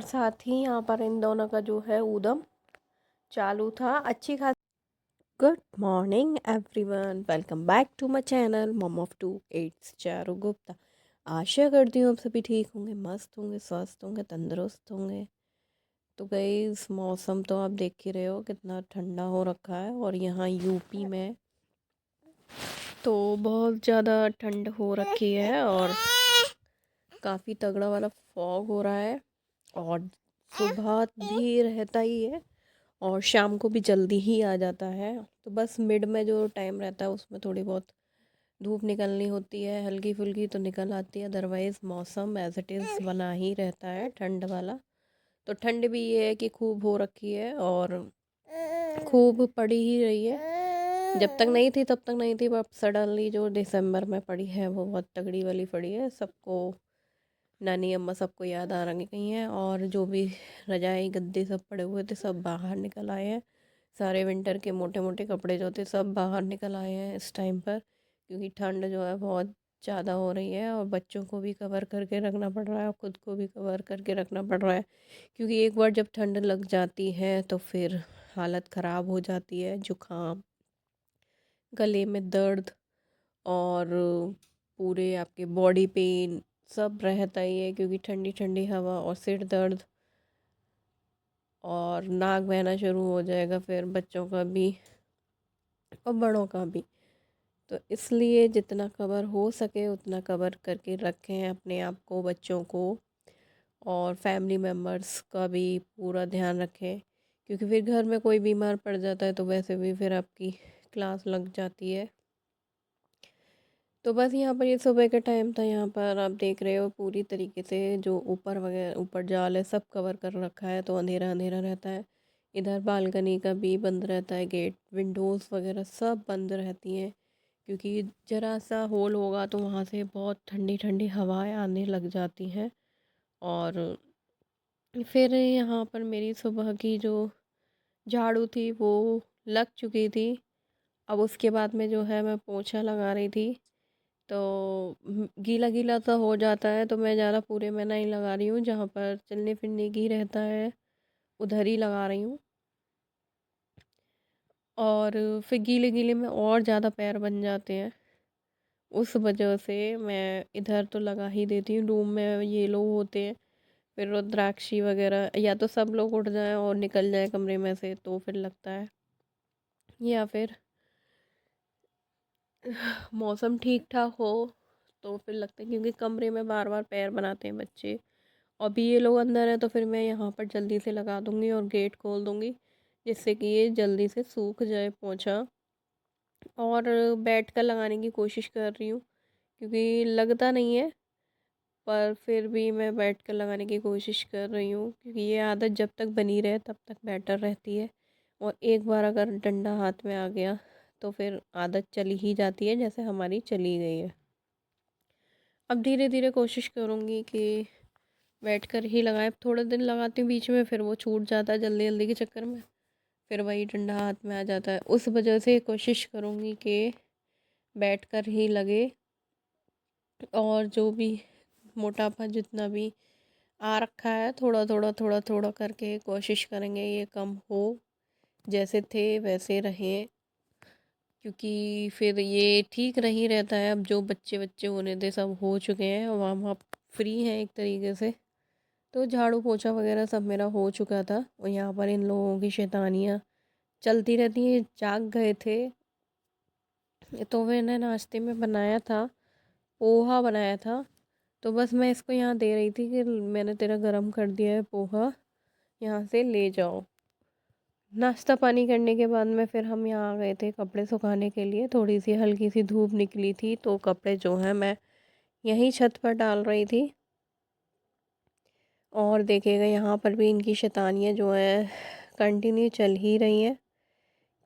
साथ ही यहाँ पर इन दोनों का जो है ऊधम चालू था अच्छी खासी। Good morning everyone, welcome back to my channel mom of two eights Charu Gupta. आशा करती हूँ आप सभी ठीक होंगे, मस्त होंगे, स्वस्थ होंगे, तंदुरुस्त होंगे। तो गाइस, मौसम तो आप देख ही रहे हो कितना ठंडा हो रखा है, और यहाँ यूपी में तो बहुत ज़्यादा ठंड हो रखी है और काफ़ी तगड़ा वाला फॉग हो रहा है। और सुबह भी रहता ही है और शाम को भी जल्दी ही आ जाता है। तो बस मिड में जो टाइम रहता है उसमें थोड़ी बहुत धूप निकलनी होती है, हल्की फुल्की तो निकल आती है। अदरवाइज़ मौसम एज इट इज़ बना ही रहता है ठंड वाला। तो ठंड भी ये है कि खूब हो रखी है और खूब पड़ी ही रही है। जब तक नहीं थी तब तक नहीं थी, बट सडनली जो दिसंबर में पड़ी है वो बहुत तगड़ी वाली पड़ी है। सबको नानी अम्मा सबको याद आ रही हैं, और जो भी रजाई गद्दे सब पड़े हुए थे सब बाहर निकल आए हैं। सारे विंटर के मोटे मोटे कपड़े जो थे सब बाहर निकल आए हैं इस टाइम पर, क्योंकि ठंड जो है बहुत ज़्यादा हो रही है और बच्चों को भी कवर करके रखना पड़ रहा है और ख़ुद को भी कवर करके रखना पड़ रहा है। क्योंकि एक बार जब ठंड लग जाती है तो फिर हालत ख़राब हो जाती है। जुकाम, गले में दर्द और पूरे आपके बॉडी पेन सब रहता ही है, क्योंकि ठंडी ठंडी हवा और सिर दर्द और नाक बहना शुरू हो जाएगा फिर बच्चों का भी और बड़ों का भी। तो इसलिए जितना कवर हो सके उतना कवर करके रखें अपने आप को, बच्चों को और फैमिली मेम्बर्स का भी पूरा ध्यान रखें। क्योंकि फिर घर में कोई बीमार पड़ जाता है तो वैसे भी फिर आपकी क्लास लग जाती है। तो बस यहाँ पर ये सुबह का टाइम था। यहाँ पर आप देख रहे हो पूरी तरीके से जो ऊपर वगैरह ऊपर जाल है सब कवर कर रखा है, तो अंधेरा अंधेरा रहता है। इधर बालकनी का भी बंद रहता है, गेट विंडोज़ वगैरह सब बंद रहती हैं। क्योंकि ज़रा सा होल होगा तो वहाँ से बहुत ठंडी ठंडी हवाएं आने लग जाती हैं। और फिर यहाँ पर मेरी सुबह की जो झाड़ू थी वो लग चुकी थी। अब उसके बाद में जो है मैं पोछा लगा रही थी, तो गीला गीला सा हो जाता है, तो मैं ज़्यादा पूरे में नहीं लगा रही हूँ, जहाँ पर चलने फिरने की रहता है उधर ही लगा रही हूँ। और फिर गीले गीले में और ज़्यादा पैर बन जाते हैं, उस वजह से मैं इधर तो लगा ही देती हूँ। रूम में ये लोग होते हैं, फिर रुद्राक्षी वगैरह या तो सब लोग उठ जाएं और निकल जाएं कमरे में से तो फिर लगता है, या फिर मौसम ठीक ठाक हो तो फिर लगता है, क्योंकि कमरे में बार बार पैर बनाते हैं बच्चे। अभी ये लोग अंदर हैं तो फिर मैं यहाँ पर जल्दी से लगा दूँगी और गेट खोल दूँगी, जिससे कि ये जल्दी से सूख जाए पोंछा। और बैठ कर लगाने की कोशिश कर रही हूँ, क्योंकि लगता नहीं है, पर फिर भी मैं बैठ कर लगाने की कोशिश कर रही हूँ, क्योंकि ये आदत जब तक बनी रहे तब तक बेटर रहती है। और एक बार अगर डंडा हाथ में आ गया तो फिर आदत चली ही जाती है, जैसे हमारी चली गई है। अब धीरे धीरे कोशिश करूँगी कि बैठ कर ही लगाएं। थोड़े दिन लगाती हूँ, बीच में फिर वो छूट जाता है जल्दी जल्दी के चक्कर में, फिर वही डंडा हाथ में आ जाता है। उस वजह से कोशिश करूँगी कि बैठ कर ही लगे, और जो भी मोटापा जितना भी आ रखा है थोड़ा थोड़ा करके कोशिश करेंगे ये कम हो, जैसे थे वैसे रहें। क्योंकि फिर ये ठीक नहीं रहता है। अब जो बच्चे बच्चे होने थे सब हो चुके हैं और हम आप फ्री हैं एक तरीके से। तो झाड़ू पोछा वगैरह सब मेरा हो चुका था, और यहाँ पर इन लोगों की शैतानियाँ चलती रहती हैं। जाग गए थे तो मैंने नाश्ते में बनाया था, पोहा बनाया था। तो बस मैं इसको यहाँ दे रही थी कि मैंने तेरा गरम कर दिया है पोहा, यहाँ से ले जाओ। नाश्ता पानी करने के बाद में फिर हम यहाँ आ गए थे कपड़े सुखाने के लिए। थोड़ी सी हल्की सी धूप निकली थी तो कपड़े जो हैं मैं यहीं छत पर डाल रही थी। और देखिएगा यहाँ पर भी इनकी शैतानियाँ जो हैं कंटिन्यू चल ही रही हैं,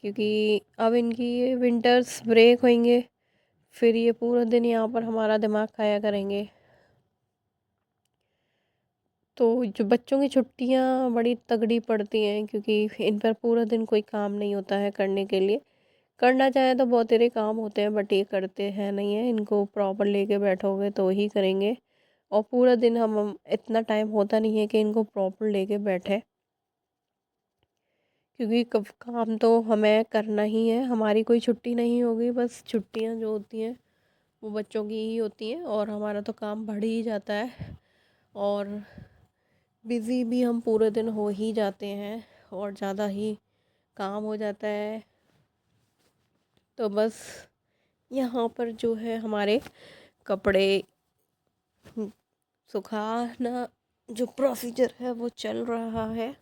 क्योंकि अब इनकी विंटर्स ब्रेक होंगे, फिर ये पूरा दिन यहाँ पर हमारा दिमाग खाया करेंगे। तो जो बच्चों की छुट्टियाँ बड़ी तगड़ी पड़ती हैं, क्योंकि इन पर पूरा दिन कोई काम नहीं होता है करने के लिए। करना चाहे तो बहुत तेरे काम होते हैं, बट ये करते हैं नहीं है। इनको प्रॉपर लेके बैठोगे तो ही करेंगे, और पूरा दिन हम इतना टाइम होता नहीं है कि इनको प्रॉपर लेके बैठे, क्योंकि काम तो हमें करना ही है, हमारी कोई छुट्टी नहीं होगी। बस छुट्टियां जो होती हैं वो बच्चों की ही होती हैं और हमारा तो काम बढ़ ही जाता है और बिज़ी भी हम पूरे दिन हो ही जाते हैं और ज़्यादा ही काम हो जाता है। तो बस यहाँ पर जो है हमारे कपड़े सुखाना जो प्रोसीजर है वो चल रहा है।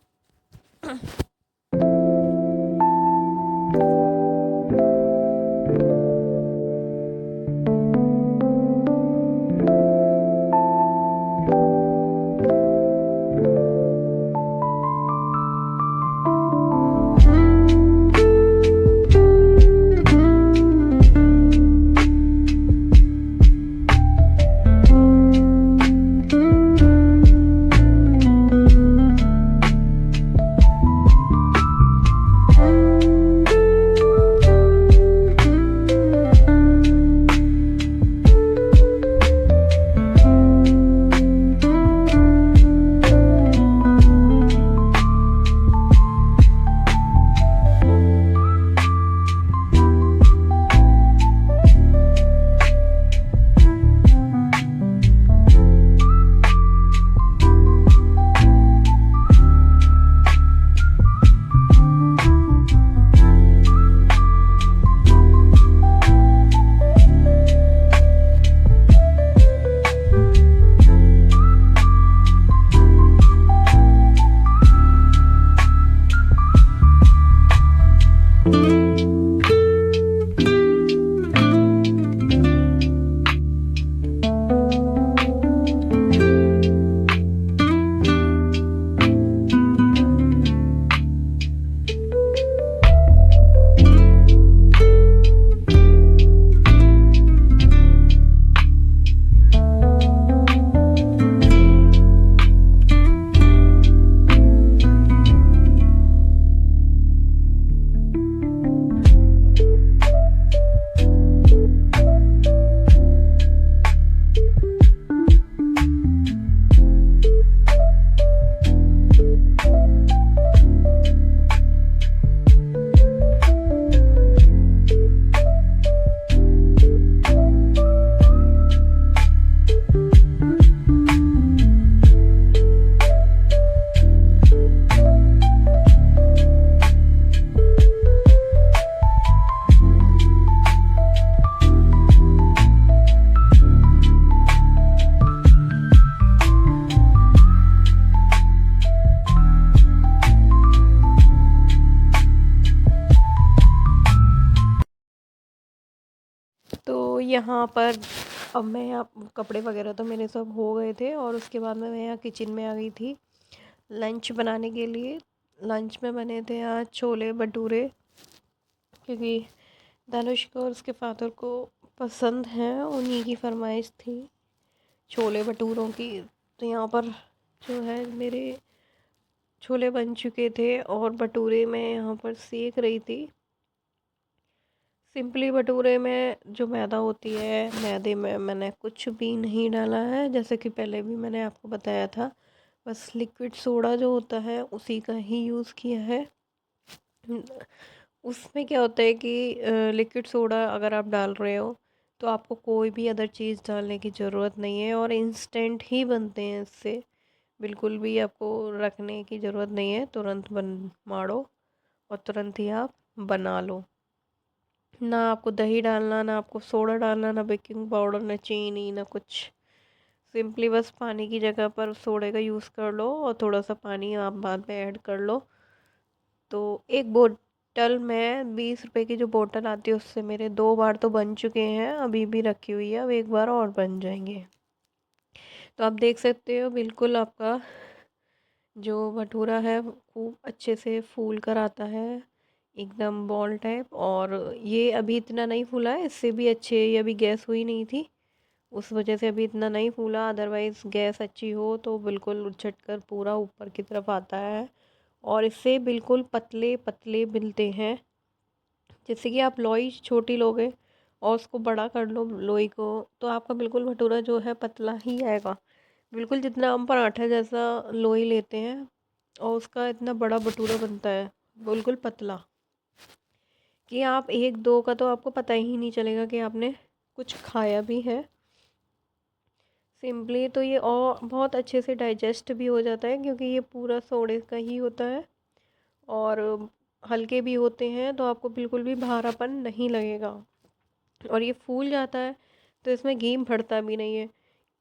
तो यहाँ पर अब मैं यहाँ कपड़े वगैरह तो मेरे सब हो गए थे और उसके बाद मैं यहाँ किचन में आ गई थी लंच बनाने के लिए। लंच में बने थे आज छोले भटूरे, क्योंकि धनुष को और उसके फादर को पसंद है, उन्हीं की फरमाइश थी छोले भटूरों की। तो यहाँ पर जो है मेरे छोले बन चुके थे और भटूरे मैं यहाँ पर सेक रही थी। सिंपली भटूरे में जो मैदा होती है, मैदे में मैंने कुछ भी नहीं डाला है, जैसे कि पहले भी मैंने आपको बताया था। बस लिक्विड सोडा जो होता है उसी का ही यूज़ किया है। उसमें क्या होता है कि लिक्विड सोडा अगर आप डाल रहे हो तो आपको कोई भी अदर चीज़ डालने की ज़रूरत नहीं है और इंस्टेंट ही बनते हैं इससे। बिल्कुल भी आपको रखने की ज़रूरत नहीं है, तुरंत बन मारो और तुरंत ही आप बना लो। ना आपको दही डालना, ना आपको सोडा डालना, ना बेकिंग पाउडर, ना चीनी, ना कुछ। सिंपली बस पानी की जगह पर सोडे का यूज़ कर लो और थोड़ा सा पानी आप बाद में ऐड कर लो। तो एक बोतल में 20 रुपए की जो बोतल आती है उससे मेरे 2 बार तो बन चुके हैं, अभी भी रखी हुई है, अब एक बार और बन जाएंगे। तो आप देख सकते हो बिल्कुल आपका जो भटूरा है खूब अच्छे से फूल कर आता है, एकदम बॉल टाइप। और ये अभी इतना नहीं फूला है, इससे भी अच्छे, ये अभी गैस हुई नहीं थी उस वजह से अभी इतना नहीं फूला, अदरवाइज़ गैस अच्छी हो तो बिल्कुल उछट कर पूरा ऊपर की तरफ आता है। और इससे बिल्कुल पतले पतले मिलते हैं। जैसे कि आप लोई छोटी लोगे और उसको बड़ा कर लो लोई को, तो आपका बिल्कुल भटूरा जो है पतला ही आएगा। बिल्कुल जितना हम पराठा जैसा लोई लेते हैं और उसका इतना बड़ा भटूरा बनता है, बिल्कुल पतला, कि आप एक दो का तो आपको पता ही नहीं चलेगा कि आपने कुछ खाया भी है। सिंपली तो ये और बहुत अच्छे से डाइजेस्ट भी हो जाता है क्योंकि ये पूरा सोडे का ही होता है और हल्के भी होते हैं, तो आपको बिल्कुल भी भारापन नहीं लगेगा और ये फूल जाता है। तो इसमें घी भरता भी नहीं है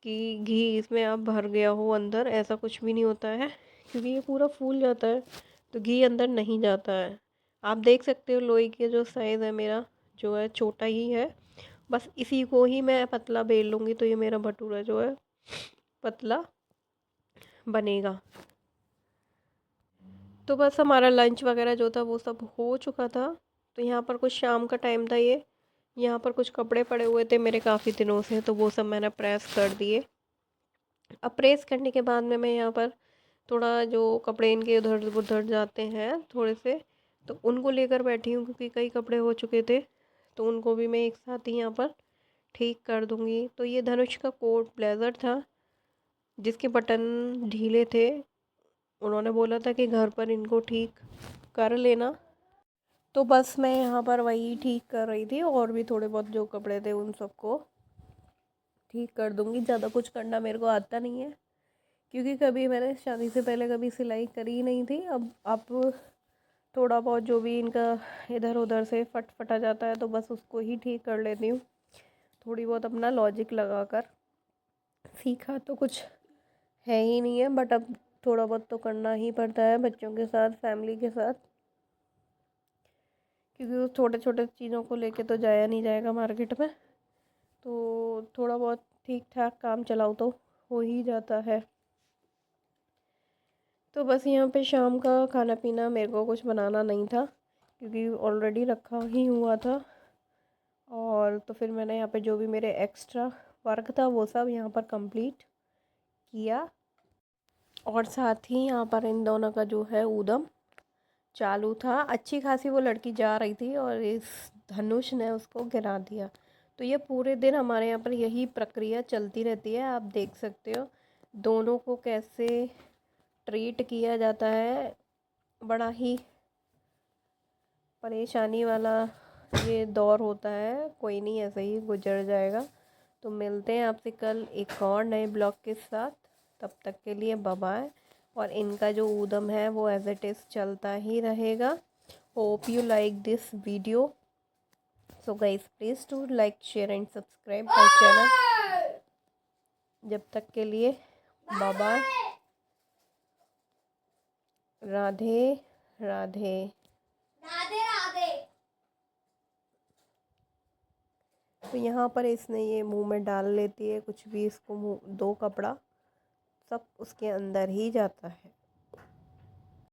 कि घी इसमें आप भर गया हो अंदर, ऐसा कुछ भी नहीं होता है क्योंकि ये पूरा फूल जाता है, तो घी अंदर नहीं जाता है। आप देख सकते हो लोई के जो साइज़ है मेरा, जो है छोटा ही है। बस इसी को ही मैं पतला बेल लूँगी तो ये मेरा भटूरा जो है पतला बनेगा। तो बस हमारा लंच वगैरह जो था वो सब हो चुका था। तो यहाँ पर कुछ शाम का टाइम था ये। यहाँ पर कुछ कपड़े पड़े हुए थे मेरे काफ़ी दिनों से, तो वो सब मैंने प्रेस कर दिए। अब प्रेस करने के बाद में मैं यहाँ पर थोड़ा जो कपड़े इनके उधर उधर जाते हैं थोड़े से, तो उनको लेकर बैठी हूँ क्योंकि कई कपड़े हो चुके थे, तो उनको भी मैं एक साथ ही यहाँ पर ठीक कर दूँगी। तो ये धनुष का कोट ब्लेज़र था जिसके बटन ढीले थे। उन्होंने बोला था कि घर पर इनको ठीक कर लेना, तो बस मैं यहाँ पर वही ठीक कर रही थी और भी थोड़े बहुत जो कपड़े थे उन सबको ठीक कर दूँगी। ज़्यादा कुछ करना मेरे को आता नहीं है क्योंकि कभी मैंने शादी से पहले कभी सिलाई करी ही नहीं थी। अब थोड़ा बहुत जो भी इनका इधर उधर से फट फटा जाता है तो बस उसको ही ठीक कर लेती हूँ, थोड़ी बहुत अपना लॉजिक लगा कर। सीखा तो कुछ है ही नहीं है, बट अब थोड़ा बहुत तो करना ही पड़ता है बच्चों के साथ, फैमिली के साथ, क्योंकि उस छोटे छोटे चीज़ों को लेके तो जाया नहीं जाएगा मार्केट में। तो थोड़ा बहुत ठीक ठाक काम चलाओ तो हो ही जाता है। तो बस यहाँ पे शाम का खाना पीना मेरे को कुछ बनाना नहीं था क्योंकि ऑलरेडी रखा ही हुआ था। और तो फिर मैंने यहाँ पे जो भी मेरे एक्स्ट्रा वर्क था वो सब यहाँ पर कंप्लीट किया और साथ ही यहाँ पर इन दोनों का जो है ऊधम चालू था। अच्छी खासी वो लड़की जा रही थी और इस धनुष ने उसको गिरा दिया। तो ये पूरे दिन हमारे यहाँ पर यही प्रक्रिया चलती रहती है। आप देख सकते हो दोनों को कैसे ट्रीट किया जाता है, बड़ा ही परेशानी वाला ये दौर होता है। कोई नहीं, ऐसे ही गुजर जाएगा। तो मिलते हैं आपसे कल एक और नए ब्लॉग के साथ। तब तक के लिए बाय बाय। और इनका जो ऊधम है वो एज इट इज़ चलता ही रहेगा। Hope you like this video. So guys please to like share and subscribe my channel. जब तक के लिए बाय बाय। राधे राधे। राधे राधे। तो यहाँ पर इसने ये मुंह में डाल लेती है कुछ भी, इसको मुंह दो कपड़ा सब उसके अंदर ही जाता है।